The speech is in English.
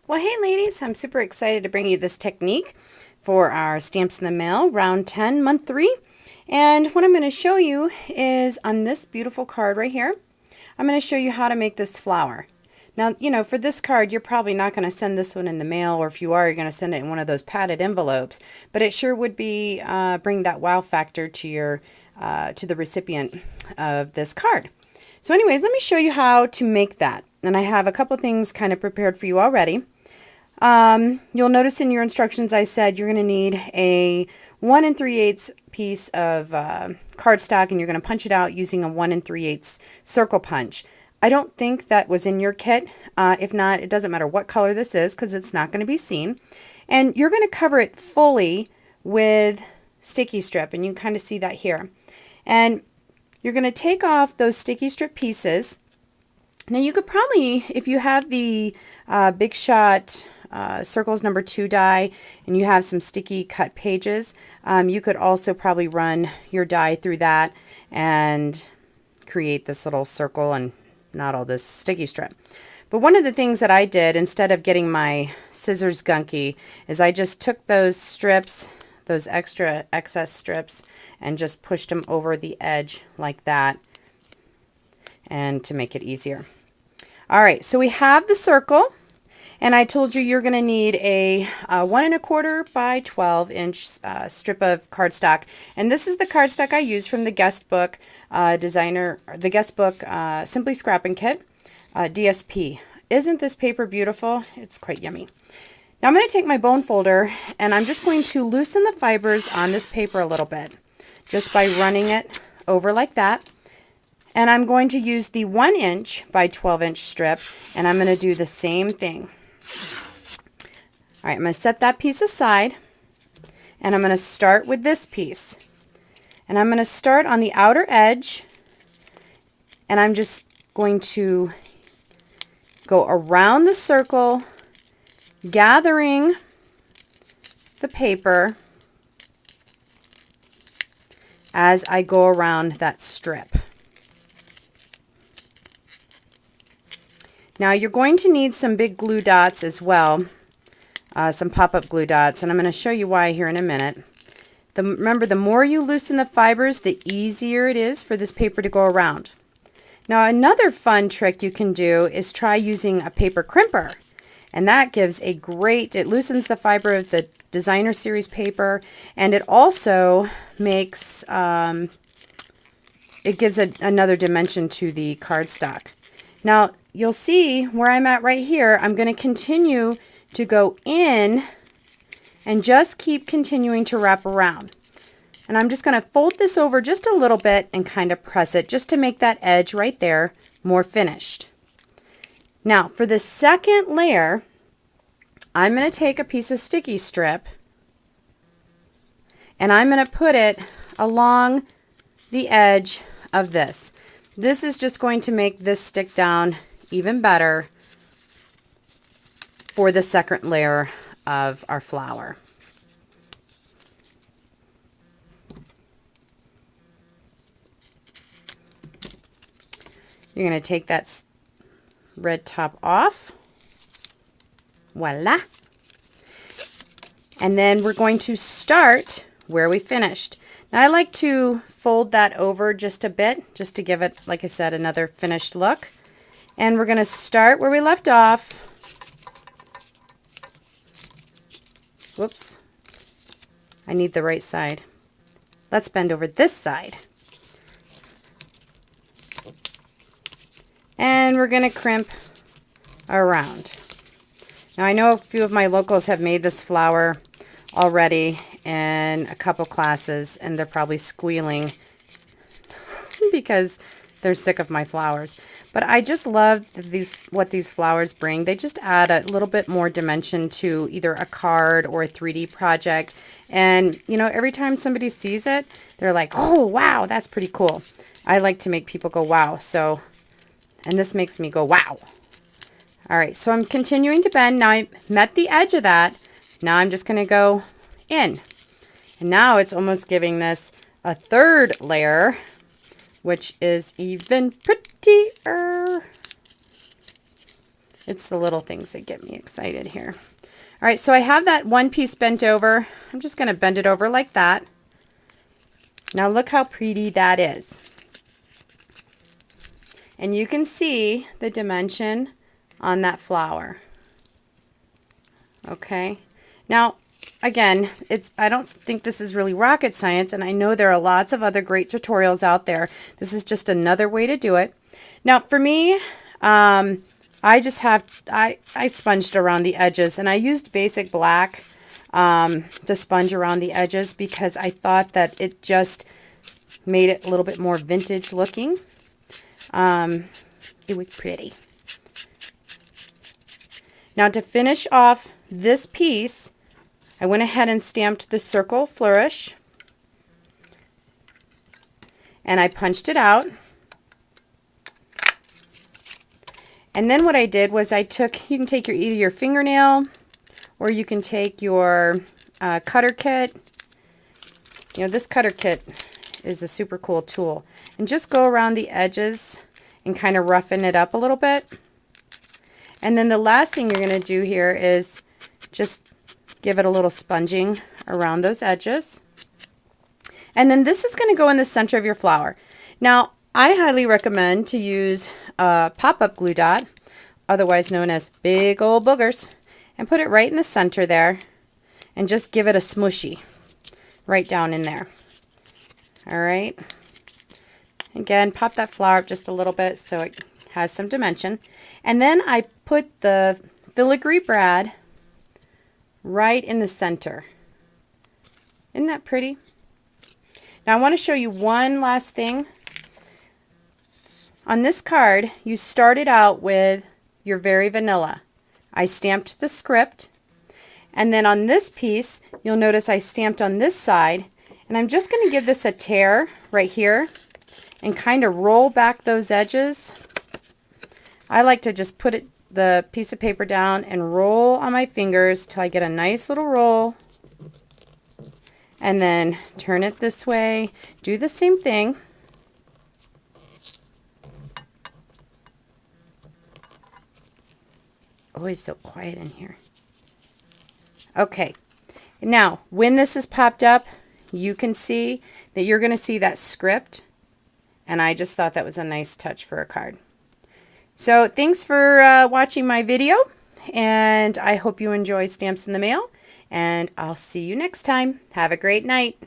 Well, hey ladies, I'm super excited to bring you this technique for our Stamps in the Mail round 10 month 3. And what I'm going to show you is on this beautiful card right here, I'm going to show you how to make this flower. Now, you know, for this card, you're probably not going to send this one in the mail, or if you are, you're going to send it in one of those padded envelopes. But it sure would be bring that wow factor to your to the recipient of this card. So anyways, let me show you how to make that. And I have a couple things kind of prepared for you already. You'll notice in your instructions I said you're going to need a 1 3/8 piece of cardstock, and you're going to punch it out using a 1 3/8 circle punch. I don't think that was in your kit. If not, it doesn't matter what color this is because it's not going to be seen. And you're going to cover it fully with sticky strip, and you can kind of see that here. And you're going to take off those sticky strip pieces. Now you could probably, if you have the Big Shot Circles number 2 die and you have some sticky cut pages, you could also probably run your die through that and create this little circle and not all this sticky strip. But one of the things that I did instead of getting my scissors gunky is I just took those strips, those extra excess strips, and just pushed them over the edge like that, and to make it easier. All right, so we have the circle, and I told you you're going to need a 1 1/4 by 12 inch strip of cardstock, and this is the cardstock I used from the guest book Simply Scrapping Kit, DSP. Isn't this paper beautiful? It's quite yummy. Now I'm going to take my bone folder and I'm just going to loosen the fibers on this paper a little bit, just by running it over like that. And I'm going to use the 1 inch by 12 inch strip, and I'm going to do the same thing. All right, I'm going to set that piece aside, and I'm going to start with this piece. And I'm going to start on the outer edge, and I'm just going to go around the circle, gathering the paper as I go around that strip. Now you're going to need some big glue dots as well, some pop-up glue dots, and I'm going to show you why here in a minute. Remember, the more you loosen the fibers, the easier it is for this paper to go around. Now another fun trick you can do is try using a paper crimper, and that gives a great, it loosens the fiber of the designer series paper, and it also makes, it gives another dimension to the cardstock. Now you'll see where I'm at right here. I'm going to continue to go in and just keep continuing to wrap around. And I'm just going to fold this over just a little bit and kind of press it just to make that edge right there more finished. Now for the second layer, I'm going to take a piece of sticky strip and I'm going to put it along the edge of this. This is just going to make this stick down even better for the second layer of our flower. You're going to take that red top off. Voila. And then we're going to start where we finished. Now I like to fold that over just a bit, just to give it, like I said, another finished look. And we're going to start where we left off. Whoops. I need the right side. Let's bend over this side. And we're going to crimp around. Now I know a few of my locals have made this flower already in a couple classes, and they're probably squealing because they're sick of my flowers. But I just love what these flowers bring. They just add a little bit more dimension to either a card or a 3D project. And, you know, every time somebody sees it, they're like, oh, wow, that's pretty cool. I like to make people go, wow. So, and this makes me go, wow. All right, so I'm continuing to bend. Now I met the edge of that. Now I'm just going to go in. And now it's almost giving this a third layer, which is even prettier. It's the little things that get me excited here. All right, so I have that one piece bent over. I'm just going to bend it over like that. Now look how pretty that is. And you can see the dimension on that flower. Okay. Now, again, I don't think this is really rocket science, and I know there are lots of other great tutorials out there. This is just another way to do it. Now, for me, I sponged around the edges, and I used basic black to sponge around the edges because I thought that it just made it a little bit more vintage looking. It was pretty. Now to finish off this piece, I went ahead and stamped the circle flourish, and I punched it out. And then what I did was you can take either your fingernail or you can take your cutter kit. You know, this cutter kit is a super cool tool. And just go around the edges and kind of roughen it up a little bit. And then the last thing you're going to do here is just give it a little sponging around those edges. And then this is going to go in the center of your flower. Now, I highly recommend to use a pop-up glue dot, otherwise known as big old boogers, and put it right in the center there and just give it a smushy right down in there. All right. Again, pop that flower up just a little bit so it has some dimension. And then I put the filigree brad right in the center. Isn't that pretty? Now I want to show you one last thing. On this card, you started out with your very vanilla. I stamped the script, and then on this piece, you'll notice I stamped on this side, and I'm just going to give this a tear right here and kind of roll back those edges. I like to just put the piece of paper down and roll on my fingers till I get a nice little roll, and then turn it this way. Do the same thing. Oh, it's so quiet in here. Okay, now when this is popped up, you can see that you're going to see that script, and I just thought that was a nice touch for a card. So thanks for watching my video, and I hope you enjoy Stamps in the Mail, and I'll see you next time. Have a great night.